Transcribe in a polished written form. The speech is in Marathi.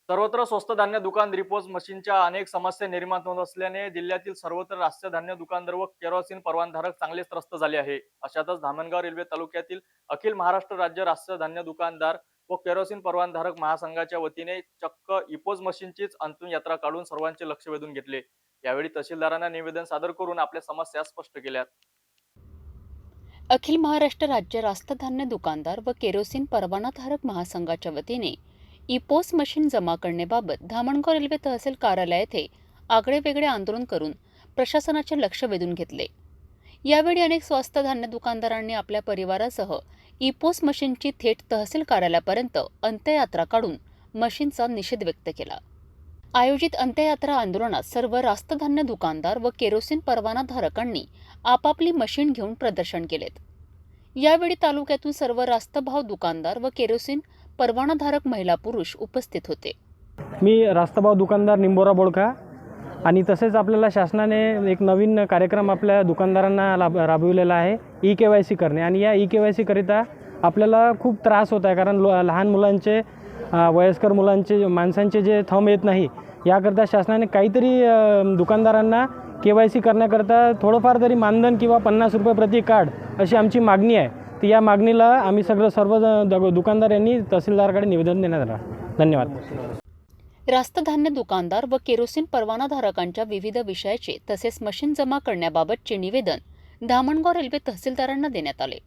सर्वत्र स्वस्त धान्य दुकान रिपोज मशीनच्या अनेक समस्या निर्माण होत असल्याने जिल्ह्यातील सर्वत्र रास्त धान्य दुकानदार व केरोसिन परवानाधारक चांगलेच त्रस्त झाले आहे. अशातच धामणगाव रेल्वे तालुक्यातील अखिल महाराष्ट्र राज्य रास्त धान्य दुकानदार व केरोसिन परवानाधारक महासंघाच्या वतीने चक्क इपोज मशीनचीच अंतिम यात्रा काढून सर्वांचे लक्ष वेधून घेतले. यावेळी तहसीलदारांना निवेदन सादर करून आपल्या समस्या स्पष्ट केल्यात. अखिल महाराष्ट्र राज्य रास्त धान्य दुकानदार व केरोसिन परवानाधारक महासंघाच्या वतीने इपोस मशीन जमा करण्याबाबत धामणगाव रेल्वे तहसील कार्यालय येथे आगळेवेगळे आंदोलन करून प्रशासनाचे लक्ष वेधून घेतले. यावेळी अनेक स्वस्त धान्य दुकानदारांनी आपल्या परिवारासह इपोस मशीनची थेट तहसील कार्यालयापर्यंत अंत्ययात्रा काढून मशीनचा निषेध व्यक्त केला. आयोजित अंत्ययात्रा आंदोलनात सर्व रास्त धान्य दुकानदार व केरोसिन परवानाधारकांनी आपापली मशीन घेऊन प्रदर्शन केलेत. यावेळी तालुक्यातून सर्व रास्त भाव दुकानदार व केरोसिन परवानाधारक महिला पुरुष उपस्थित होते. मी रास्तभाव दुकानदार निंबोरा बोडखा आणि तसेच आपल्याला शासनाने एक नवीन कार्यक्रम आपल्या दुकानदारांना राबविलेला आहे ई-KYC करणे. आणि या ई-KYC करिता आपल्याला खूप त्रास होत आहे, कारण लहान मुलांचे वयस्कर मुलांचे माणसांचे जे थंब येत नाही, याकरता शासनाने काहीतरी दुकानदारांना KYC करण्याकरता थोडंफार तरी मानधन किंवा 50 रुपये प्रति कार्ड अशी आमची मागणी आहे. तर या मागणीला आम्ही सर्व दुकानदार यांनी तहसीलदाराकडे निवेदन देण्यात आलं. धन्यवाद. रास्त धान्य दुकानदार व केरोसिन परवानाधारकांच्या विविध विषयाचे तसेच मशीन जमा करण्याबाबतचे निवेदन धामणगाव रेल्वे तहसीलदारांना देण्यात आले.